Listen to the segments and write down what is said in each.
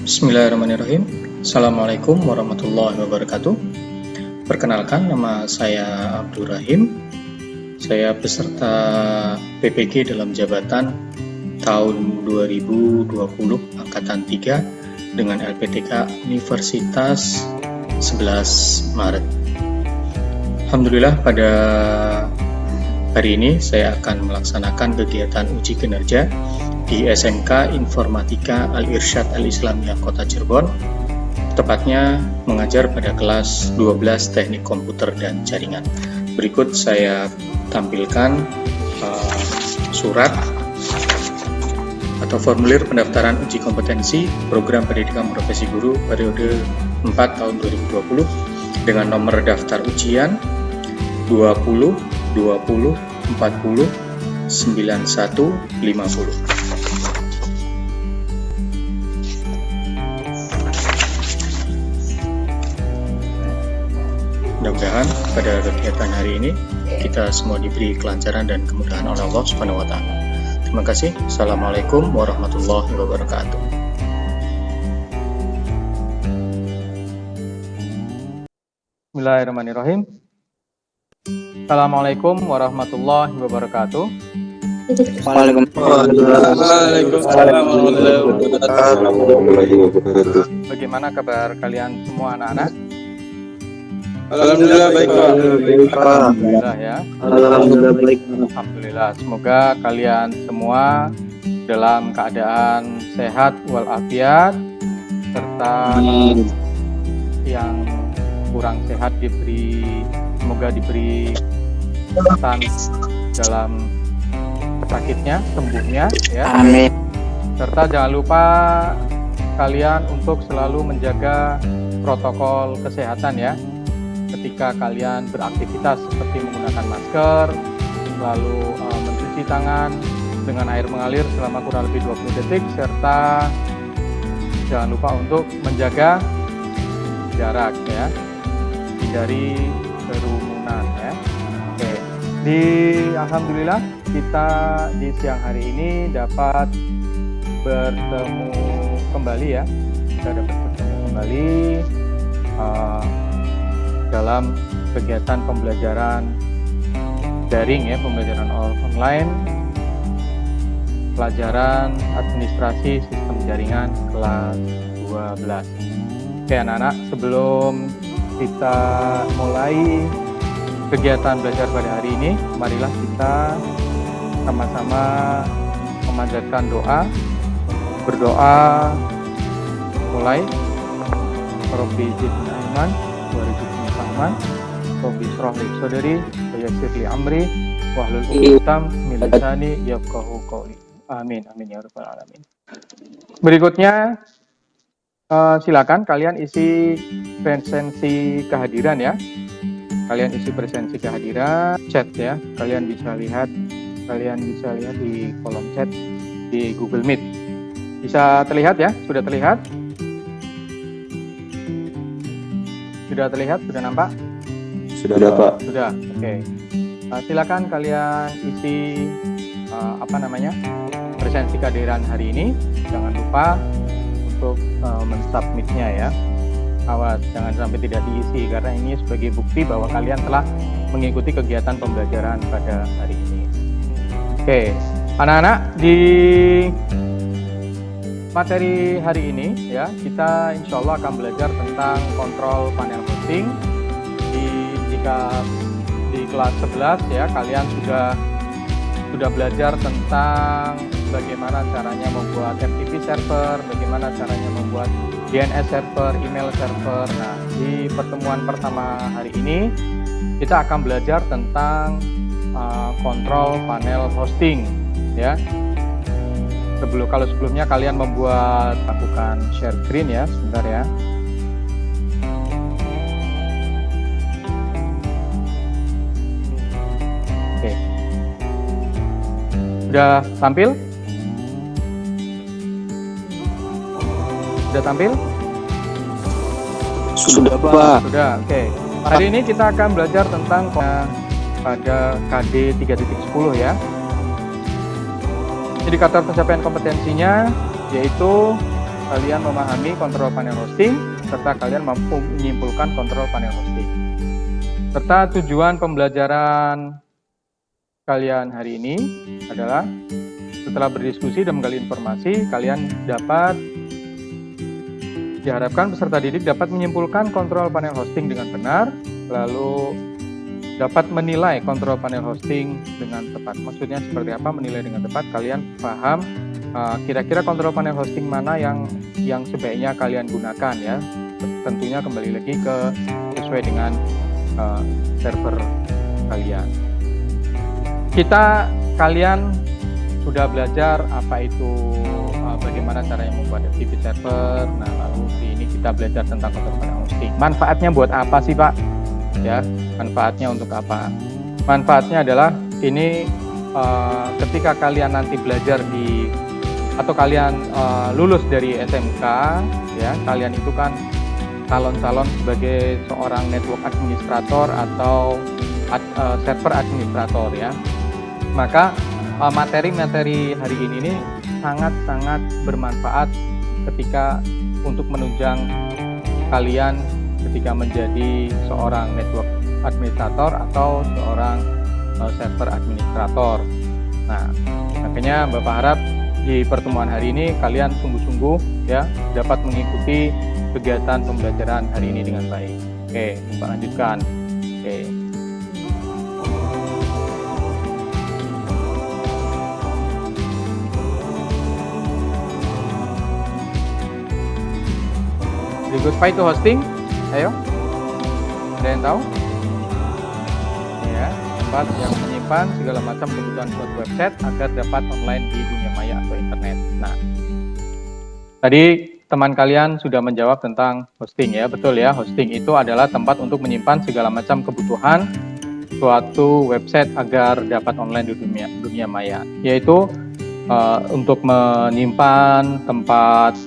Bismillahirrahmanirrahim. Assalamualaikum warahmatullahi wabarakatuh. Perkenalkan, nama saya Abdul Rahim. Saya peserta PPG dalam jabatan tahun 2020 Angkatan 3 dengan LPTK Universitas 11 Maret. Alhamdulillah, pada hari ini saya akan melaksanakan kegiatan uji kinerja di SMK Informatika Al-Irsyad Al-Islamiyah Kota Cirebon, tepatnya mengajar pada kelas 12 Teknik Komputer dan Jaringan. Berikut saya tampilkan surat atau formulir pendaftaran uji kompetensi program pendidikan profesi guru periode 4 tahun 2020 dengan nomor daftar ujian 20 20 40 91 50. Mudah-mudahan pada kegiatan hari ini kita semua diberi kelancaran dan kemudahan oleh Allah Subhanahu wa Ta'ala. Terima kasih. Assalamualaikum warahmatullahi wabarakatuh. Bismillahirrahmanirrahim. Assalamualaikum warahmatullahi wabarakatuh. Bagaimana kabar kalian semua anak-anak? Alhamdulillah baik, Pak. Alhamdulillah ya. Alhamdulillah baik. Alhamdulillah. Semoga kalian semua dalam keadaan sehat walafiat, serta yang kurang sehat semoga diberi kesehatan dalam sakitnya, sembuhnya ya. Amin. Serta jangan lupa kalian untuk selalu menjaga protokol kesehatan ya. Ketika kalian beraktivitas seperti menggunakan masker, lalu mencuci tangan dengan air mengalir selama kurang lebih 20 detik, serta jangan lupa untuk menjaga jarak ya, hindari kerumunan ya. Oke, alhamdulillah kita di siang hari ini dapat bertemu kembali ya. Kita dapat bertemu kembali dalam kegiatan pembelajaran daring ya, pembelajaran online, pelajaran administrasi sistem jaringan kelas 12. Oke anak-anak, sebelum kita mulai kegiatan belajar pada hari ini, marilah kita sama-sama memanjatkan doa, berdoa mulai. Rabbi zidni ilman warzuqni fahman, Rabbi shrah li sadri wa yassir li amri wahlul 'uqdatam min lisani yafqahu qawli. Amin amin ya rabbal alamin. Berikutnya silakan kalian isi presensi kehadiran ya. Kalian isi presensi kehadiran chat ya. Kalian bisa lihat di kolom chat di Google Meet. Bisa terlihat ya? Sudah terlihat? Sudah terlihat? Sudah nampak? Sudah, Pak. Sudah. Oke. Silakan kalian isi presensi kehadiran hari ini. Jangan lupa untuk mensubmitnya ya. Awas jangan sampai tidak diisi, karena ini sebagai bukti bahwa kalian telah mengikuti kegiatan pembelajaran pada hari ini. Oke, anak-anak, di materi hari ini ya, kita insya Allah akan belajar tentang kontrol panel hosting. Jika di kelas 11 ya, kalian sudah belajar tentang bagaimana caranya membuat FTP server, bagaimana caranya membuat DNS server, email server. Nah, di pertemuan pertama hari ini kita akan belajar tentang kontrol panel hosting ya. Kalau sebelumnya kalian lakukan share screen ya, sebentar ya. Oke. Sudah tampil? Sudah tampil? Sudah, Pak. Sudah, oke. Hari ini kita akan belajar tentang pada KD 3.10 ya. Indikator pencapaian kompetensinya yaitu kalian memahami kontrol panel hosting, serta kalian mampu menyimpulkan kontrol panel hosting. Serta tujuan pembelajaran kalian hari ini adalah setelah berdiskusi dan menggali informasi, kalian diharapkan peserta didik dapat menyimpulkan kontrol panel hosting dengan benar, lalu dapat menilai kontrol panel hosting dengan tepat. Maksudnya seperti apa menilai dengan tepat? Kalian paham kira-kira kontrol panel hosting mana yang sebaiknya kalian gunakan ya. Tentunya kembali lagi sesuai dengan server kalian. Kalian sudah belajar apa itu bagaimana caranya membuat FTP server. Nah, lalu ini kita belajar tentang kontrol panel hosting. Manfaatnya buat apa sih, Pak? Ya, manfaatnya untuk apa? Manfaatnya adalah ini ketika kalian nanti belajar atau kalian lulus dari SMK, ya, kalian itu kan calon-calon sebagai seorang network administrator atau server administrator ya. Maka materi-materi hari ini sangat-sangat bermanfaat ketika untuk menunjang kalian ketika menjadi seorang network administrator atau seorang server administrator. Nah, makanya Bapak harap di pertemuan hari ini kalian sungguh-sungguh ya dapat mengikuti kegiatan pembelajaran hari ini dengan baik. Oke, Bapak lanjutkan. Oke. Berikut Pak itu hosting. Ayo. Ada yang tahu? Ya, tempat yang menyimpan segala macam kebutuhan buat website agar dapat online di dunia maya atau internet. Nah, tadi teman kalian sudah menjawab tentang hosting ya, betul ya. Hosting itu adalah tempat untuk menyimpan segala macam kebutuhan suatu website agar dapat online di dunia maya, yaitu untuk menyimpan tempat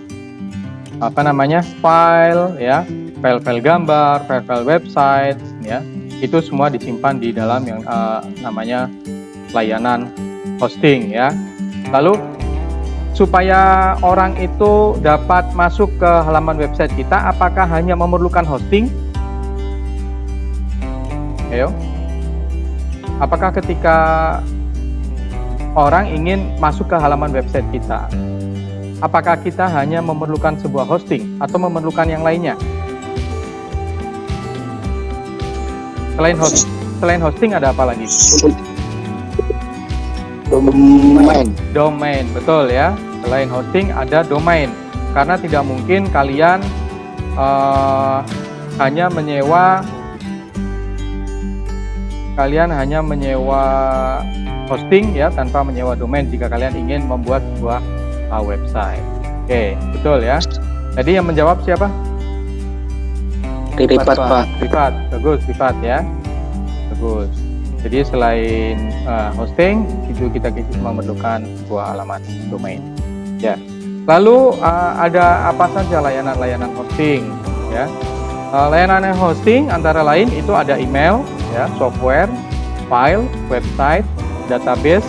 file ya, file-file gambar, file-file website ya, itu semua disimpan di dalam yang namanya layanan hosting ya. Lalu supaya orang itu dapat masuk ke halaman website kita, apakah hanya memerlukan hosting? Ayo. Apakah ketika orang ingin masuk ke halaman website kita, apakah kita hanya memerlukan sebuah hosting atau memerlukan yang lainnya? Selain hosting ada apa lagi? Domain, betul ya. Selain hosting ada domain. Karena tidak mungkin kalian hanya menyewa hosting ya tanpa menyewa domain jika kalian ingin membuat sebuah website. Oke, betul ya. Jadi yang menjawab siapa? Privat, Pak. Privat, bagus, privat ya. Bagus. Jadi selain hosting, itu kita memerlukan sebuah alamat domain. Ya. Lalu ada apa saja layanan-layanan hosting? Ya. Layanan hosting antara lain itu ada email, ya, software, file, website, database,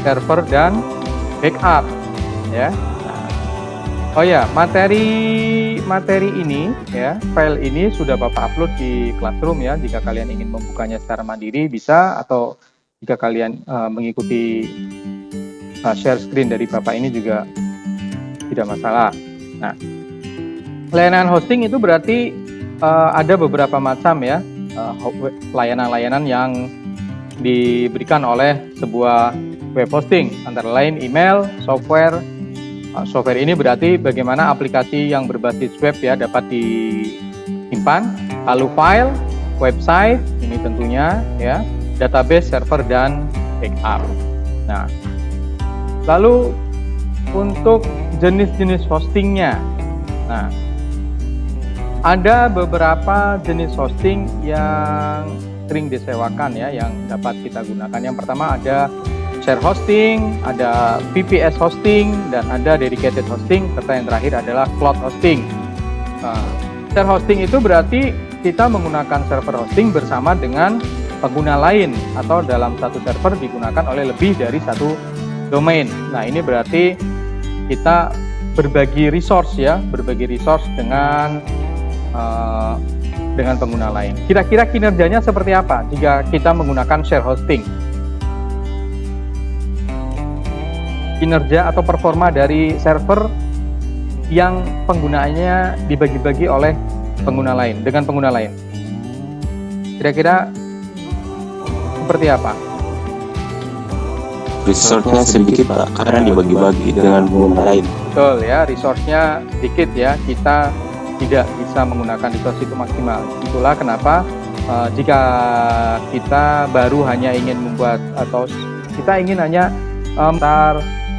server dan backup. Ya. Oh ya, materi ini ya, file ini sudah Bapak upload di Classroom ya. Jika kalian ingin membukanya secara mandiri bisa, atau jika kalian mengikuti share screen dari Bapak ini juga tidak masalah. Nah, layanan hosting itu berarti ada beberapa macam ya layanan-layanan yang diberikan oleh sebuah web hosting, antara lain email, software. Software ini berarti bagaimana aplikasi yang berbasis web ya dapat disimpan, lalu file, website, ini tentunya ya, database, server dan backup. Nah, lalu untuk jenis-jenis hostingnya, nah ada beberapa jenis hosting yang sering disewakan ya, yang dapat kita gunakan. Yang pertama ada share hosting, ada VPS hosting, dan ada dedicated hosting, serta yang terakhir adalah cloud hosting. Share hosting itu berarti kita menggunakan server hosting bersama dengan pengguna lain, atau dalam satu server digunakan oleh lebih dari satu domain. Nah, ini berarti kita berbagi resource ya, berbagi resource dengan pengguna lain. Kira-kira kinerjanya seperti apa jika kita menggunakan share hosting? Kinerja atau performa dari server yang penggunaannya dibagi-bagi oleh pengguna lain, dengan pengguna lain. Kira-kira seperti apa? Resource-nya sedikit Pak, karena dibagi-bagi dengan pengguna lain. Betul ya, resource-nya sedikit ya, kita tidak bisa menggunakan resource itu maksimal. Itulah kenapa jika kita baru hanya ingin membuat atau kita ingin hanya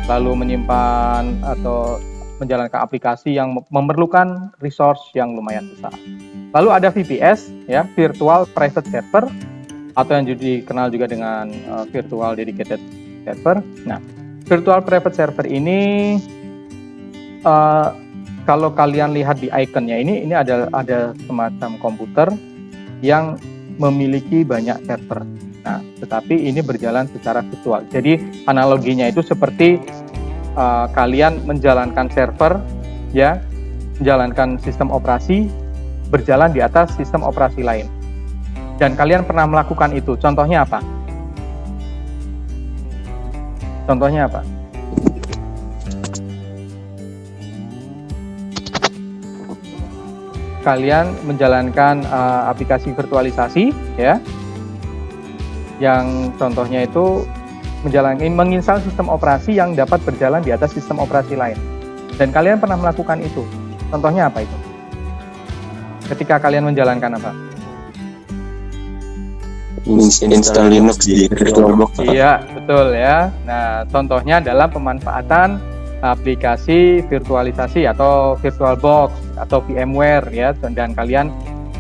lalu menyimpan atau menjalankan aplikasi yang memerlukan resource yang lumayan besar. Lalu ada VPS ya, Virtual Private Server, atau yang dikenal juga dengan Virtual Dedicated Server. Nah, Virtual Private Server ini kalau kalian lihat di ikonnya ini ada semacam komputer yang memiliki banyak server. Nah, tetapi ini berjalan secara virtual. Jadi analoginya itu seperti kalian menjalankan server, ya, menjalankan sistem operasi berjalan di atas sistem operasi lain. Dan kalian pernah melakukan itu. Contohnya apa? Contohnya apa? Kalian menjalankan aplikasi virtualisasi, ya, yang contohnya itu menginstal sistem operasi yang dapat berjalan di atas sistem operasi lain. Dan kalian pernah melakukan itu. Contohnya apa itu? Ketika kalian menjalankan apa? Install Linux di VirtualBox. Iya, betul ya. Nah, contohnya adalah pemanfaatan aplikasi virtualisasi atau VirtualBox atau VMware ya, dan kalian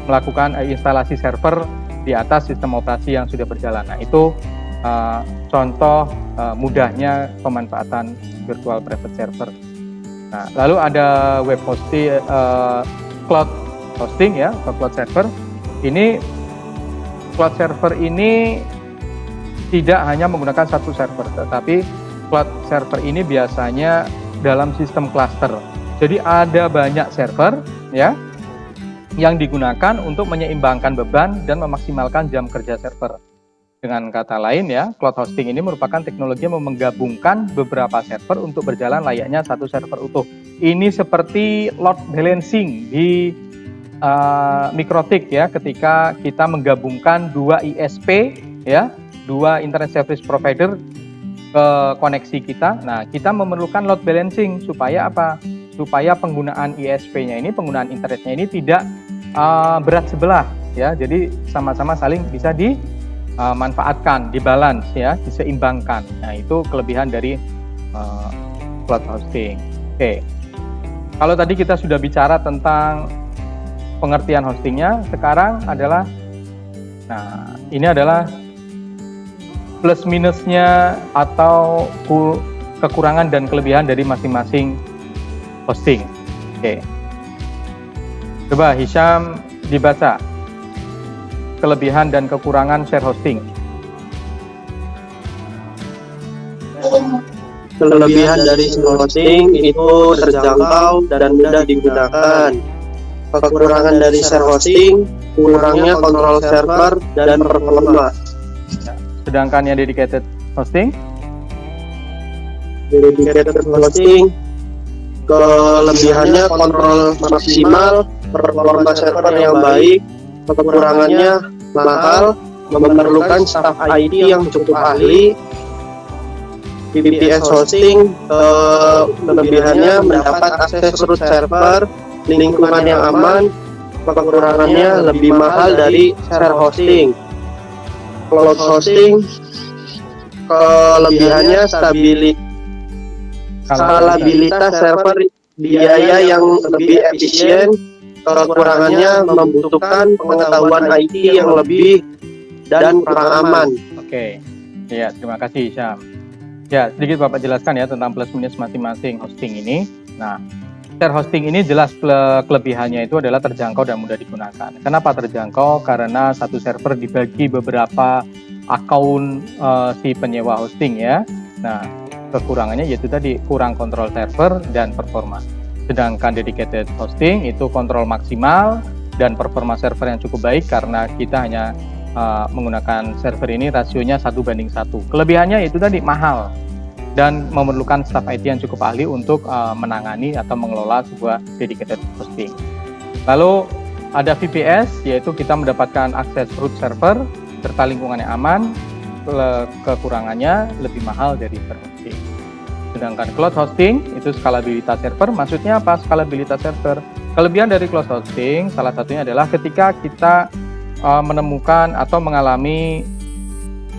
melakukan instalasi server di atas sistem operasi yang sudah berjalan. Nah, itu contoh mudahnya pemanfaatan virtual private server. Nah, lalu ada web hosting, cloud hosting ya, atau cloud server. Ini cloud server ini tidak hanya menggunakan satu server, tetapi cloud server ini biasanya dalam sistem cluster. Jadi ada banyak server ya yang digunakan untuk menyeimbangkan beban dan memaksimalkan jam kerja server. Dengan kata lain ya, cloud hosting ini merupakan teknologi yang menggabungkan beberapa server untuk berjalan layaknya satu server utuh. Ini seperti load balancing di Mikrotik ya, ketika kita menggabungkan dua ISP ya, dua internet service provider ke koneksi kita. Nah, kita memerlukan load balancing supaya apa? Supaya penggunaan ISP-nya ini, penggunaan internetnya ini tidak berat sebelah ya. Jadi sama-sama saling bisa dimanfaatkan, dibalance ya, diseimbangkan. Nah, itu kelebihan dari cloud hosting. Oke. Kalau tadi kita sudah bicara tentang pengertian hostingnya, sekarang adalah, nah ini adalah plus minusnya atau kekurangan dan kelebihan dari masing-masing hosting. Oke. Coba Hisham dibaca kelebihan dan kekurangan share hosting. Kelebihan dari share hosting itu terjangkau dan mudah digunakan. Kekurangan dari share hosting, kurangnya kontrol server dan performa. Sedangkan yang dedicated hosting, kelebihannya kontrol maksimal, performa server yang baik, kekurangannya mahal, memerlukan staf IT yang cukup ahli. VPS hosting, kelebihannya mendapat akses root server, lingkungan yang aman, kekurangannya lebih mahal dari share hosting. Cloud hosting, kelebihannya skalabilitas server, biaya yang lebih efisien, kekurangannya membutuhkan pengetahuan IT yang lebih dan kurang aman. Oke, ya terima kasih Syam. Ya, sedikit Bapak jelaskan ya tentang plus minus masing-masing hosting ini. Nah, share hosting ini jelas kelebihannya itu adalah terjangkau dan mudah digunakan. Kenapa terjangkau? Karena satu server dibagi beberapa akun si penyewa hosting ya. Nah, kekurangannya yaitu tadi kurang kontrol server dan performa. Sedangkan dedicated hosting itu kontrol maksimal dan performa server yang cukup baik karena kita hanya menggunakan server ini rasionya 1:1. Kelebihannya itu tadi mahal dan memerlukan staf IT yang cukup ahli untuk menangani atau mengelola sebuah dedicated hosting. Lalu ada VPS, yaitu kita mendapatkan akses root server serta lingkungan yang aman. Kekurangannya lebih mahal dari per hosting. Sedangkan cloud hosting itu skalabilitas server. Maksudnya apa skalabilitas server? Kelebihan dari cloud hosting salah satunya adalah ketika kita menemukan atau mengalami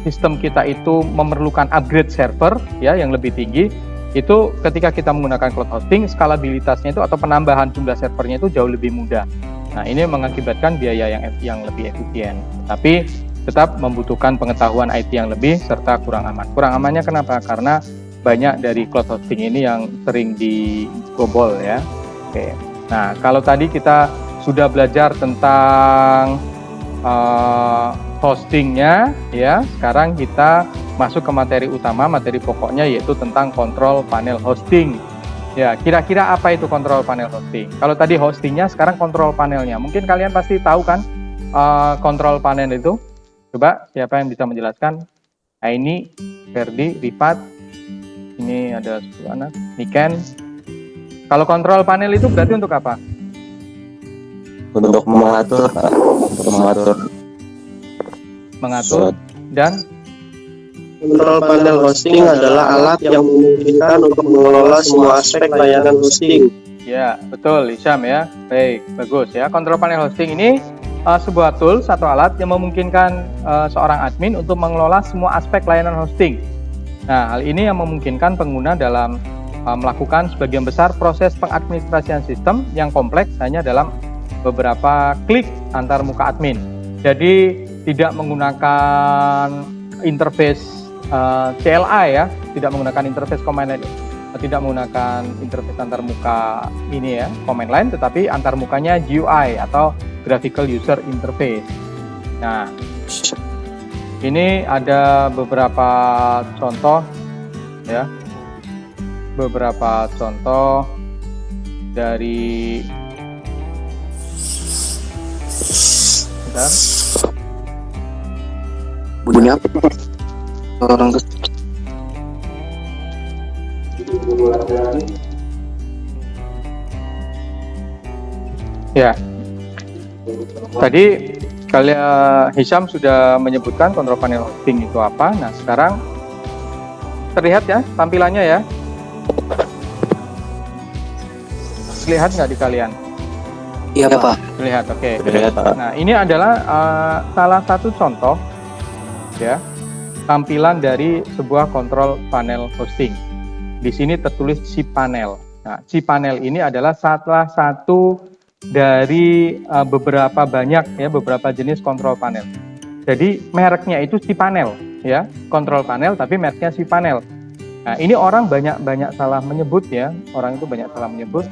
sistem kita itu memerlukan upgrade server ya yang lebih tinggi, itu ketika kita menggunakan cloud hosting skalabilitasnya itu atau penambahan jumlah servernya itu jauh lebih mudah. Nah, ini mengakibatkan biaya yang lebih efisien. Tapi tetap membutuhkan pengetahuan IT yang lebih serta kurang aman. Kurang amannya kenapa? Karena banyak dari cloud hosting ini yang sering dibobol ya. Oke. Nah, kalau tadi kita sudah belajar tentang hostingnya ya, sekarang kita masuk ke materi utama, materi pokoknya yaitu tentang kontrol panel hosting. Ya, kira-kira apa itu kontrol panel hosting? Kalau tadi hostingnya, sekarang kontrol panelnya. Mungkin kalian pasti tahu kan kontrol panel itu. Coba siapa yang bisa menjelaskan? Aini, Ferdi, Rifat, ini ada 10 anak, Niken. Kalau kontrol panel itu berarti untuk apa? Untuk mengatur dan Kontrol panel hosting adalah alat yang memungkinkan untuk mengelola semua aspek layanan hosting. ya, betul, Isyam ya. Baik, bagus ya. Kontrol panel hosting ini sebuah tools atau alat yang memungkinkan seorang admin untuk mengelola semua aspek layanan hosting. Nah, hal ini yang memungkinkan pengguna dalam melakukan sebagian besar proses pengadministrasian sistem yang kompleks hanya dalam beberapa klik antar muka admin. Jadi tidak menggunakan interface CLI ya, tidak menggunakan interface command line, tidak menggunakan interface antar muka ini ya, command line, tetapi antar mukanya GUI atau graphical user interface. Nah, ini ada beberapa contoh ya, beberapa contoh dari bunyi apa? Orang ya. Tadi kalian Hisham sudah menyebutkan kontrol panel hosting itu apa. Nah, sekarang terlihat ya tampilannya ya. Terlihat nggak di kalian? iya Pak. Terlihat, oke. Terlihat, Pak. Nah, ini adalah salah satu contoh ya tampilan dari sebuah kontrol panel hosting. Di sini tertulis cPanel. Nah, cPanel ini adalah salah satu dari beberapa jenis kontrol panel. Jadi mereknya itu cPanel ya, kontrol panel tapi mereknya cPanel. Nah, ini orang banyak salah menyebut ya. Orang itu banyak salah menyebut,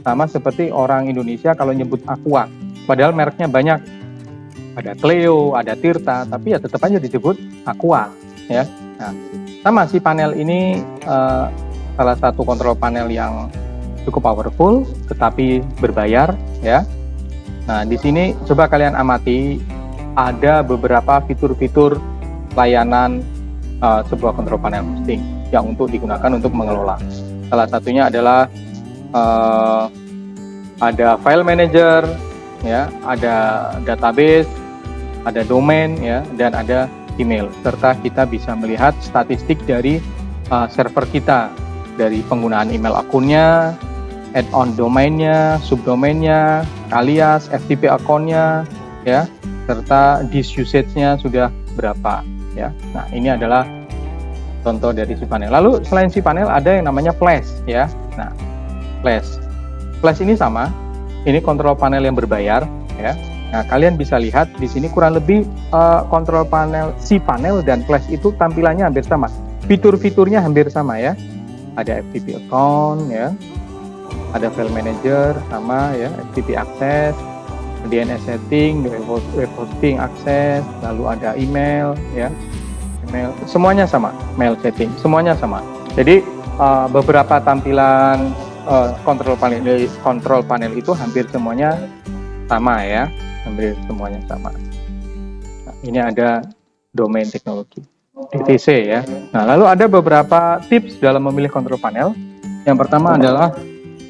sama seperti orang Indonesia kalau nyebut Aqua, padahal mereknya banyak. Ada Cleo, ada Tirta, tapi ya tetap aja disebut Aqua ya. Nah, sama cPanel ini salah satu kontrol panel yang cukup powerful tetapi berbayar ya. Nah, di sini coba kalian amati ada beberapa fitur-fitur layanan sebuah kontrol panel hosting yang untuk digunakan untuk mengelola. Salah satunya adalah ada file manager ya, ada database, ada domain ya, dan ada email, serta kita bisa melihat statistik dari server kita, dari penggunaan email akunnya, add-on domainnya, subdomainnya, alias FTP akunnya ya, serta disk usage-nya sudah berapa ya. Nah, ini adalah contoh dari cPanel. Lalu selain cPanel ada yang namanya Flash ya. Nah, Flash ini sama, ini kontrol panel yang berbayar ya. Nah, kalian bisa lihat di sini kurang lebih kontrol panel cPanel dan Flash itu tampilannya hampir sama. Fitur-fiturnya hampir sama ya. Ada FTP account ya. Ada file manager sama ya, FTP access, DNS setting, web hosting access, lalu ada email ya. Email semuanya sama, mail setting semuanya sama. Jadi beberapa tampilan control panel itu hampir semuanya sama ya, hampir semuanya sama. Nah, ini ada domain teknologi DTC ya. Nah, lalu ada beberapa tips dalam memilih control panel. Yang pertama adalah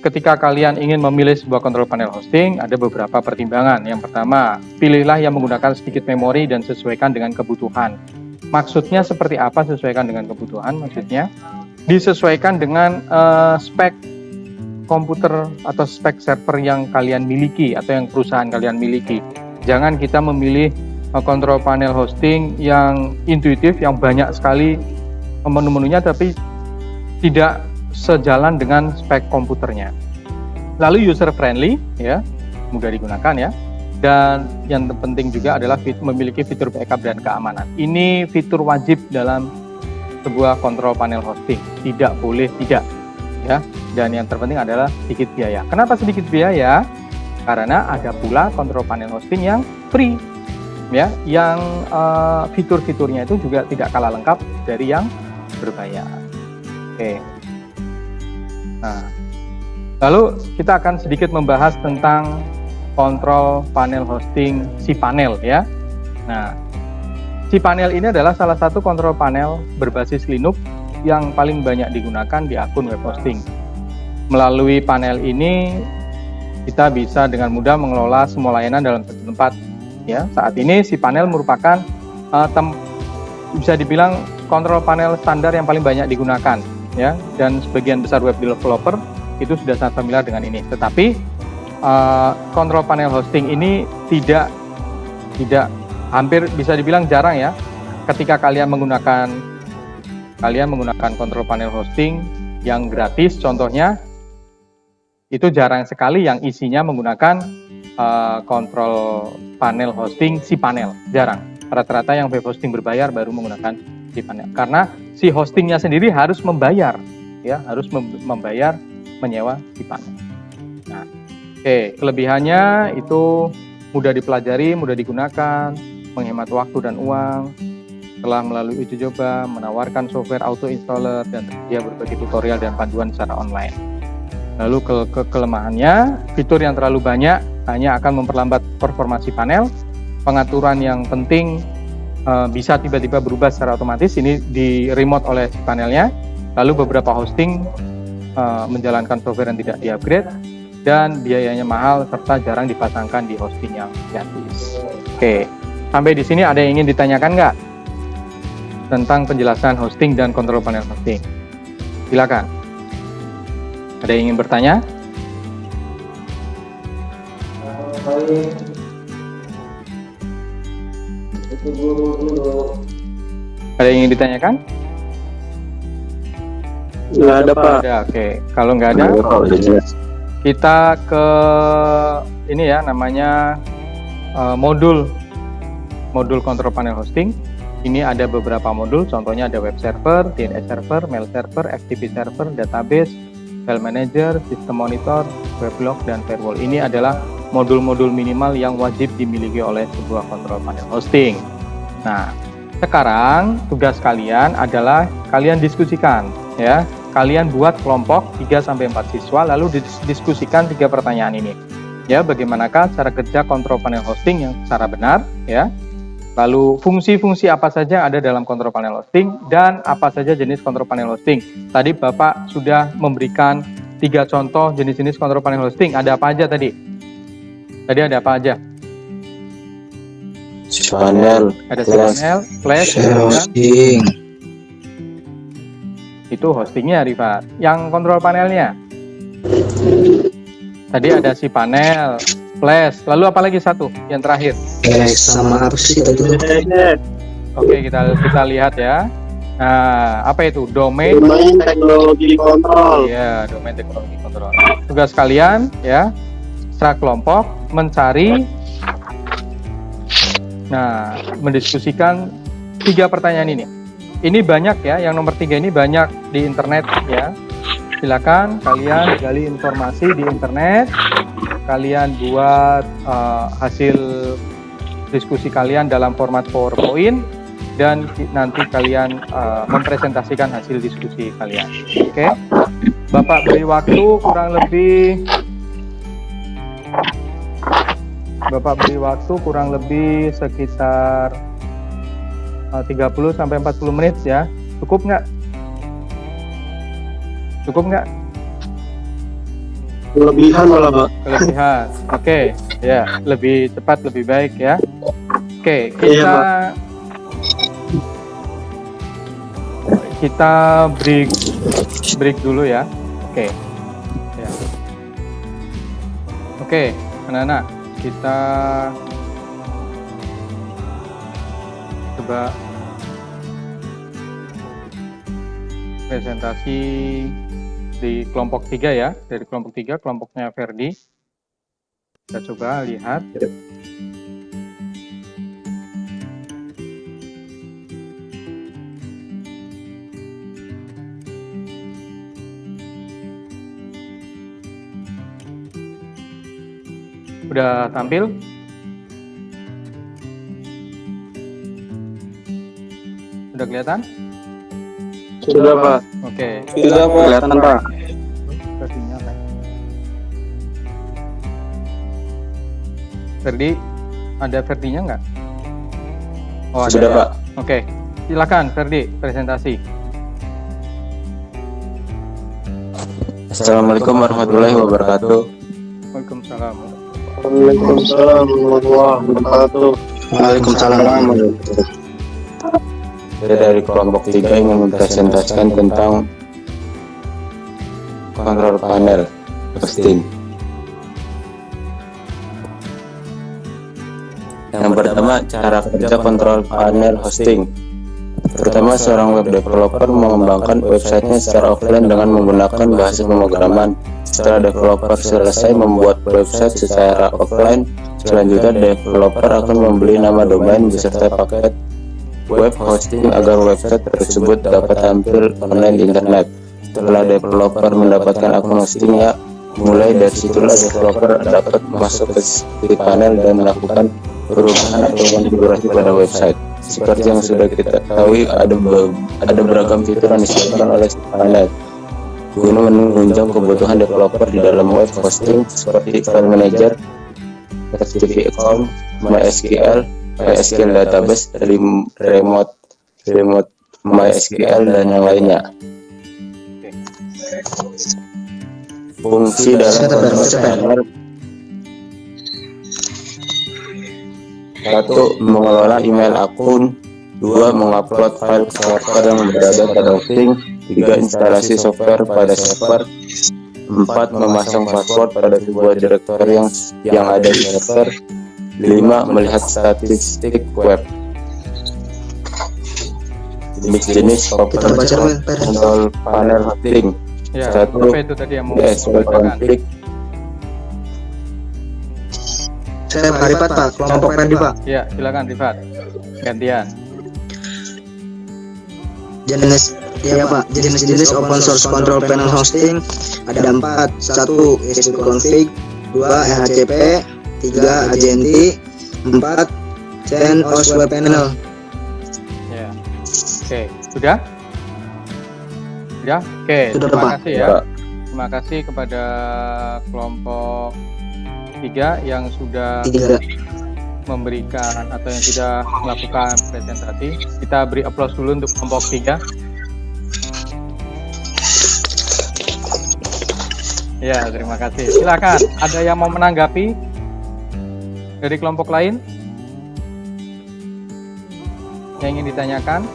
ketika kalian ingin memilih sebuah control panel hosting, ada beberapa pertimbangan. Yang pertama, pilihlah yang menggunakan sedikit memori dan sesuaikan dengan kebutuhan. Maksudnya seperti apa sesuaikan dengan kebutuhan? Maksudnya disesuaikan dengan spek komputer atau spek server yang kalian miliki atau yang perusahaan kalian miliki. Jangan kita memilih control panel hosting yang intuitif, yang banyak sekali menu-menunya tapi tidak sejalan dengan spek komputernya. Lalu user friendly ya, mudah digunakan ya. Dan yang penting juga adalah memiliki fitur backup dan keamanan. Ini fitur wajib dalam sebuah control panel hosting, tidak boleh tidak ya. Dan yang terpenting adalah sedikit biaya. Kenapa sedikit biaya? Karena ada pula control panel hosting yang free ya, yang fitur-fiturnya itu juga tidak kalah lengkap dari yang berbayar. Oke. Nah, lalu kita akan sedikit membahas tentang kontrol panel hosting cPanel ya. Nah, cPanel ini adalah salah satu kontrol panel berbasis Linux yang paling banyak digunakan di akun web hosting. Melalui panel ini kita bisa dengan mudah mengelola semua layanan dalam satu tempat ya. Saat ini cPanel merupakan bisa dibilang kontrol panel standar yang paling banyak digunakan ya, dan sebagian besar web developer itu sudah sangat familiar dengan ini. Tetapi kontrol panel hosting ini tidak hampir bisa dibilang jarang ya. Ketika kalian menggunakan kontrol panel hosting yang gratis, contohnya itu jarang sekali yang isinya menggunakan kontrol panel hosting cPanel, jarang. Rata-rata yang web hosting berbayar baru menggunakan cPanel, karena si hostingnya sendiri harus membayar ya, harus membayar menyewa cPanel. Nah, oke, kelebihannya itu mudah dipelajari, mudah digunakan, menghemat waktu dan uang, telah melalui uji coba, menawarkan software auto installer, dan tersedia berbagai tutorial dan panduan secara online. Lalu kelemahannya, fitur yang terlalu banyak hanya akan memperlambat performansi panel, pengaturan yang penting bisa tiba-tiba berubah secara otomatis, ini di remote oleh panelnya, lalu beberapa hosting menjalankan software yang tidak di-upgrade, dan biayanya mahal serta jarang dipasangkan di hosting yang gratis. Oke, sampai di sini ada yang ingin ditanyakan nggak tentang penjelasan hosting dan kontrol panel hosting? Silakan. Ada yang ingin bertanya? Ada yang ingin ditanyakan? Nggak ada, Pak. Ada, oke. Kalau nggak ada, kita ke ini ya, namanya modul kontrol panel hosting. Ini ada beberapa modul, contohnya ada web server, DNS server, mail server, FTP server, database, file manager, sistem monitor, weblog, dan firewall. Ini adalah modul-modul minimal yang wajib dimiliki oleh sebuah kontrol panel hosting. Nah, sekarang tugas kalian adalah kalian diskusikan ya. Kalian buat kelompok 3-4 siswa, lalu didiskusikan 3 pertanyaan ini. Ya, bagaimanakah cara kerja kontrol panel hosting yang secara benar ya? Lalu fungsi-fungsi apa saja ada dalam kontrol panel hosting dan apa saja jenis kontrol panel hosting. Tadi Bapak sudah memberikan 3 contoh jenis-jenis kontrol panel hosting. Ada apa aja tadi? Tadi ada apa aja? cPanel, Ada cPanel, flash, hosting. Itu hostingnya, Rifat. Yang kontrol panelnya? Tadi ada cPanel, flash, lalu apa lagi satu? Yang terakhir? Sama apa sih tadi? Oke, kita lihat ya. Nah, apa itu? Domain teknologi kontrol. Iya, domain teknologi kontrol. Tugas kalian ya, secara kelompok mencari, mendiskusikan 3 pertanyaan ini. Ini banyak ya, yang nomor 3 ini banyak di internet ya. Silakan kalian gali informasi di internet, kalian buat hasil diskusi kalian dalam format PowerPoint, dan nanti kalian mempresentasikan hasil diskusi kalian. Oke? Bapak beri waktu kurang lebih sekitar 30 sampai 40 menit ya. Cukup nggak? Kelebihan malah, Pak. Kelebihan. Oke, ya, lebih cepat lebih baik ya. Oke, Iya, kita break dulu ya. Oke. Ya. Oke, anak-anak, kita coba presentasi di kelompok 3 ya, dari kelompok 3, kelompoknya Ferdi. Kita coba lihat. Udah tampil? Udah kelihatan? Sudah, Pak. Oke. Sudah, Pak. Kelihatan, Pak. Versinya apa? Ferdi, ada Ferdinya nggak? Oh, ada. Sudah, Ya. Pak. Oke, silakan Ferdi presentasi. Assalamualaikum warahmatullahi wabarakatuh. Waalaikumsalam. Waalaikumsalam warahmatullahi wabarakatuh. Waalaikumsalam warahmatullahi wabarakatuh. Saya dari kelompok 3 ingin mempresentasikan tentang kontrol panel hosting. Yang pertama, cara kerja kontrol panel hosting. Pertama, seorang web developer mengembangkan websitenya secara offline dengan menggunakan bahasa pemrograman. Setelah developer selesai membuat website secara offline, selanjutnya developer akan membeli nama domain beserta paket web hosting agar website tersebut dapat tampil online di internet. Setelah developer mendapatkan akun hostingnya, mulai dari situlah developer dapat masuk ke cPanel dan melakukan perubahan atau konfigurasi pada website. Seperti yang sudah kita ketahui, ada beragam fitur yang disediakan oleh cPanel guna menunjang kebutuhan developer di dalam web hosting seperti file manager, FTP account, MySQL, MySQL database, remote MySQL dan yang lainnya. Fungsi dalam kontrol panel: 1. Mengelola email akun. 2. Mengupload file ke server yang berada pada hosting. 3. Instalasi software pada server. 4. Memasang password pada sebuah direktori yang ada di server. 5. Melihat statistik web. Jenis kontrol panel hosting. Ya, 1. apa itu tadi yang mau DSP config. Saya Pak Rifat, Pak. Kelompok Ferdi, Pak. Ya, silakan Rifat. Gantian. Jenis open source control panel hosting ada 4. 1. ESP config, 2. EHCP, 3. Agenti, 4. CentOS web panel. Ya. Oke, sudah? Sudah? Oke, Sudah, terima Pak. kasih ya. Terima kasih kepada kelompok 3 yang sudah 3. memberikan atau yang sudah melakukan presentasi. Kita beri aplaus dulu untuk kelompok 3. Ya, terima kasih. Silakan, ada yang mau menanggapi dari kelompok lain yang ingin ditanyakan?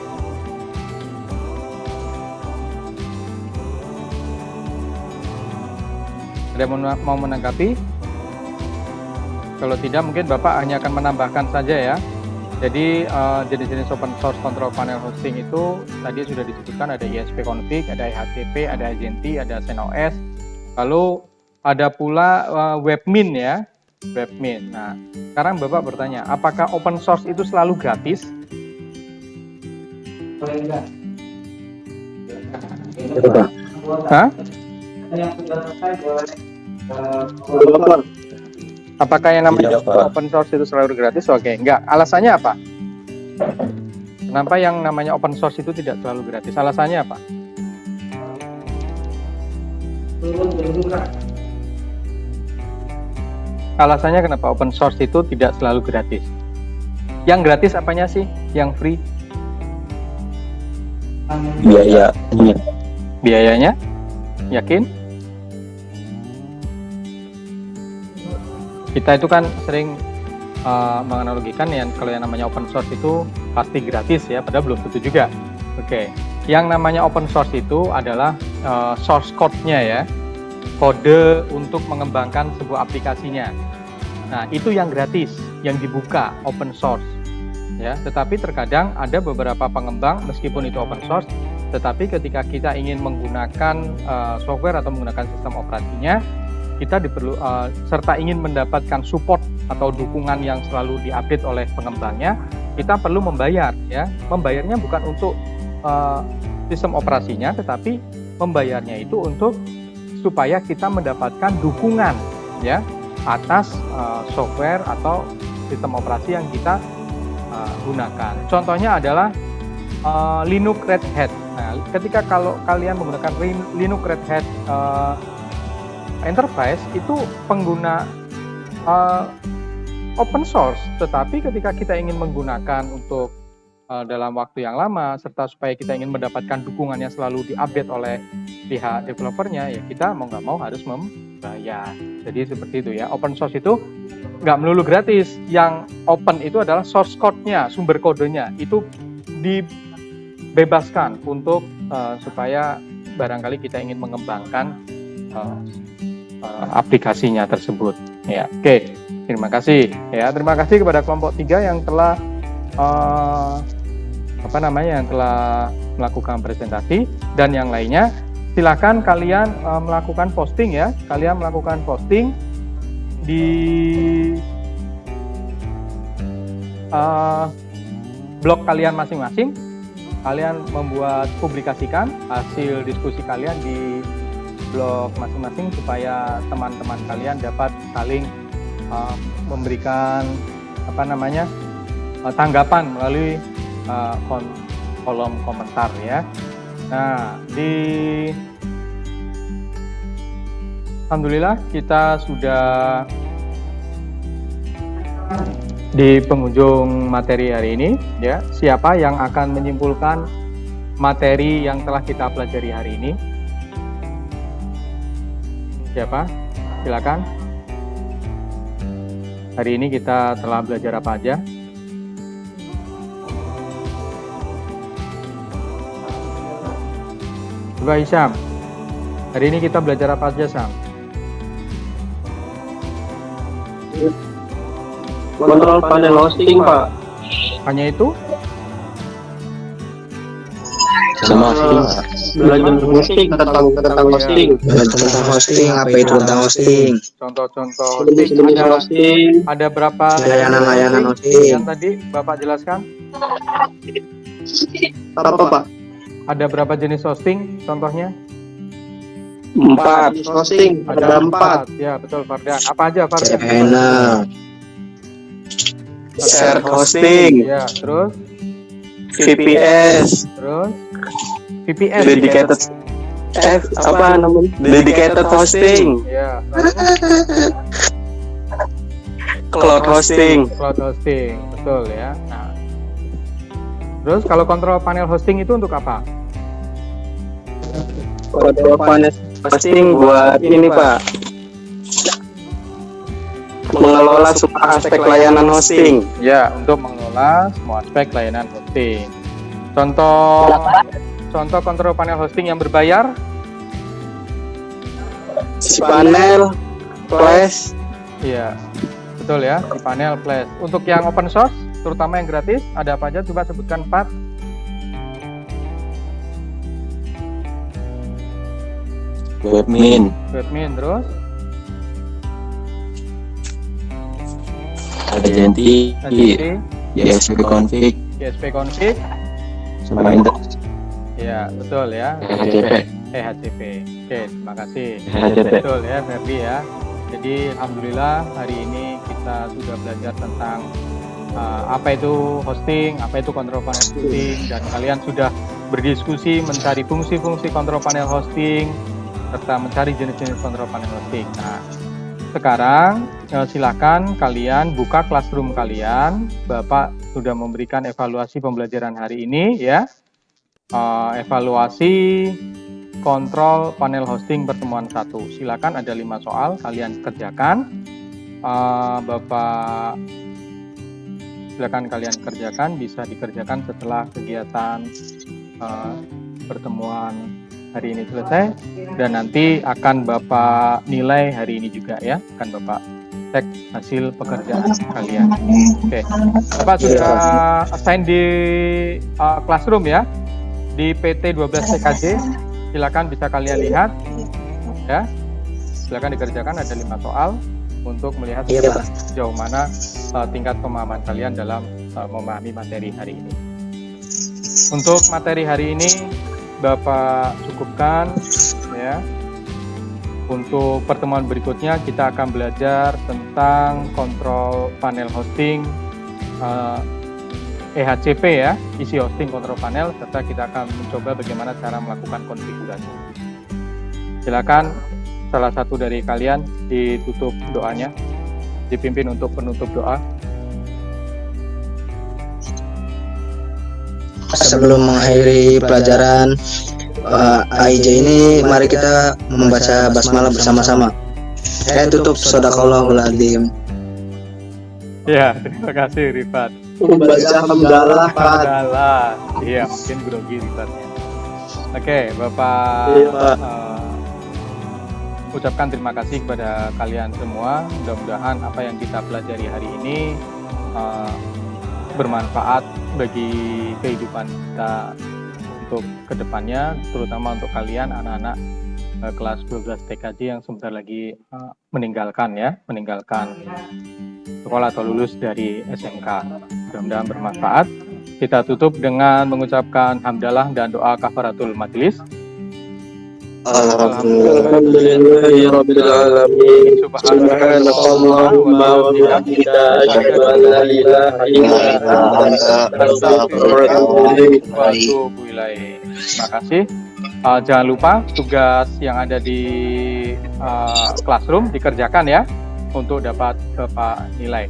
Ada yang mau menanggapi? Kalau tidak, mungkin Bapak hanya akan menambahkan saja ya. Jadi jenis-jenis open source control panel hosting itu tadi sudah disebutkan, ada ESP config, ada EHCP, ada Agenti, ada CentOS. Lalu ada pula webmin ya, webmin. Nah, sekarang Bapak bertanya, apakah open source itu selalu gratis? Hah? Apakah yang namanya Tidak, Pak. open source itu selalu gratis? Oke, enggak. Alasannya apa? Kenapa yang namanya open source itu tidak selalu gratis? Alasannya apa? Alasannya kenapa open source itu tidak selalu gratis? Yang gratis apanya sih? Yang free? Biaya. Biayanya? Yakin? Kita itu kan sering menganalogikan kalau yang namanya open source itu pasti gratis ya, padahal belum tentu juga. Oke, yang namanya open source itu adalah source code-nya ya, kode untuk mengembangkan sebuah aplikasinya. Nah, itu yang gratis, yang dibuka open source. Ya, tetapi terkadang ada beberapa pengembang meskipun itu open source, tetapi ketika kita ingin menggunakan software atau menggunakan sistem operasinya, kita serta ingin mendapatkan support atau dukungan yang selalu diupdate oleh pengembangnya, kita perlu membayar ya. Membayarnya bukan untuk sistem operasinya, tetapi membayarnya itu untuk supaya kita mendapatkan dukungan ya atas software atau sistem operasi yang kita gunakan. Contohnya adalah Linux Red Hat. Nah, ketika kalau kalian menggunakan Linux Red Hat Enterprise itu pengguna open source, tetapi ketika kita ingin menggunakan untuk dalam waktu yang lama serta supaya kita ingin mendapatkan dukungan yang selalu diupdate oleh pihak developernya, ya kita mau nggak mau harus membayar. Jadi seperti itu ya. Open source itu nggak melulu gratis. Yang open itu adalah source code-nya, sumber kodenya itu dibebaskan untuk supaya barangkali kita ingin mengembangkan aplikasinya tersebut. Ya, oke. Terima kasih. Ya, terima kasih kepada kelompok 3 yang telah yang telah melakukan presentasi, dan yang lainnya silakan kalian melakukan posting ya. Kalian melakukan posting di blog kalian masing-masing. Kalian membuat publikasikan hasil diskusi kalian di blog masing-masing supaya teman-teman kalian dapat saling memberikan tanggapan melalui kolom komentar ya. Nah, alhamdulillah kita sudah di penghujung materi hari ini ya. Siapa yang akan menyimpulkan materi yang telah kita pelajari hari ini? Siapa? Silakan. Hari ini kita telah belajar apa aja? Coba Isyam. Hari ini kita belajar apa aja, Sam? Kontrol panel hosting, Pak. Hanya itu? Sama Belajar hosting tentang hosting. Tentang hosting, apa itu tentang hosting? Contoh-contoh Jenis hosting. ada berapa Layanan hosting. yang tadi Bapak jelaskan? Apa, Pak? Ada berapa jenis hosting contohnya? 4 hosting. Ada 4. Ya, betul Fardan. Apa aja Fardan? Channel, Shared hosting. Ya, terus VPS. VPS. Dedicated. Apa namanya? Dedicated hosting. Ya, Cloud hosting. cloud hosting, betul ya. Nah, terus kalau kontrol panel hosting itu untuk apa? Kontrol panel hosting buat ini, Pak. Mengelola semua aspek layanan hosting. Ya, untuk mengelola semua aspek layanan hosting. Contoh kontrol panel hosting yang berbayar? cPanel, Flash. Iya, betul ya, cPanel, Flash. Untuk yang open source, terutama yang gratis, ada apa aja? Coba sebutkan 4. Webmin, Terus? ada Genti, AJT, YSP config, YSP config. sama Index, Ya, betul ya. HCP. HCP. Oke, terima kasih. HCP. Betul ya, Ferdi ya. Jadi alhamdulillah hari ini kita sudah belajar tentang apa itu hosting, apa itu control panel hosting, dan kalian sudah berdiskusi mencari fungsi-fungsi control panel hosting serta mencari jenis-jenis control panel hosting. Nah, sekarang silakan kalian buka classroom kalian. Bapak sudah memberikan evaluasi pembelajaran hari ini ya. Evaluasi kontrol panel hosting pertemuan 1. Silakan, ada 5 soal kalian kerjakan. Bapak silakan kalian kerjakan, bisa dikerjakan setelah kegiatan pertemuan hari ini selesai, dan nanti akan Bapak nilai hari ini juga ya, akan Bapak cek hasil pekerjaan kalian. Oke, Bapak sudah assign di classroom ya, di PT 12 TKJ, silakan bisa kalian lihat ya, silakan dikerjakan, ada 5 soal untuk melihat sejauh mana tingkat pemahaman kalian dalam memahami materi hari ini. Untuk materi hari ini Bapak cukupkan ya. Untuk pertemuan berikutnya kita akan belajar tentang kontrol panel hosting, EHCP ya, isi hosting kontrol panel, serta kita akan mencoba bagaimana cara melakukan konfigurasi. Silakan salah satu dari kalian ditutup doanya, dipimpin untuk penutup doa. Sebelum mengakhiri pelajaran AIJ ini, mari kita membaca basmalah bersama-sama. Saya tutup Shadaqallahul Adzim. Ya, terima kasih Rifat. Membaca hamdalah, Pak. Hamdalah. Iya, mungkin grogi Rifatnya. Oke, Bapak ucapkan terima kasih kepada kalian semua. Mudah-mudahan apa yang kita pelajari hari ini bermanfaat bagi kehidupan kita untuk kedepannya, terutama untuk kalian anak-anak kelas 12 TKJ yang sebentar lagi meninggalkan sekolah atau lulus dari SMK. Mudah-mudahan bermanfaat. Kita tutup dengan mengucapkan hamdalah dan doa kafaratul majelis. Alhamdulillahirabbil alamin. Subhanakallahumma wa bihamdika asyhadu an la ilaha illa anta astaghfiruka wa atubu ilaik. Terima kasih. Jangan lupa tugas yang ada di classroom dikerjakan ya untuk dapat Bapak nilai.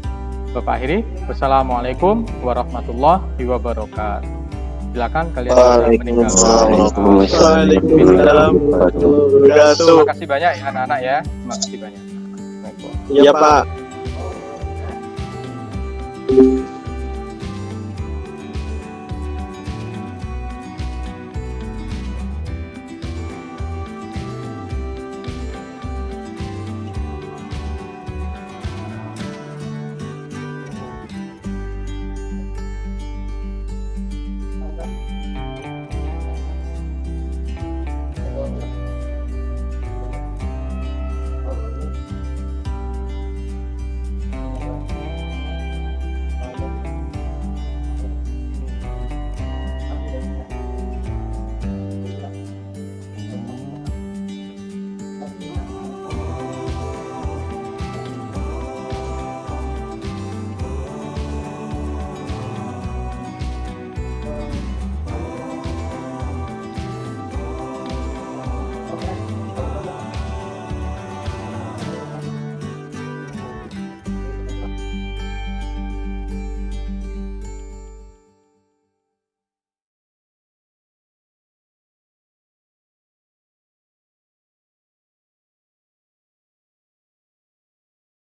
Bapak akhiri. Wassalamualaikum warahmatullahi wabarakatuh. Silakan kalian meninggalkan. Waalaikumsalam. Terima kasih banyak ya anak-anak ya. Terima kasih banyak. Iya Pak.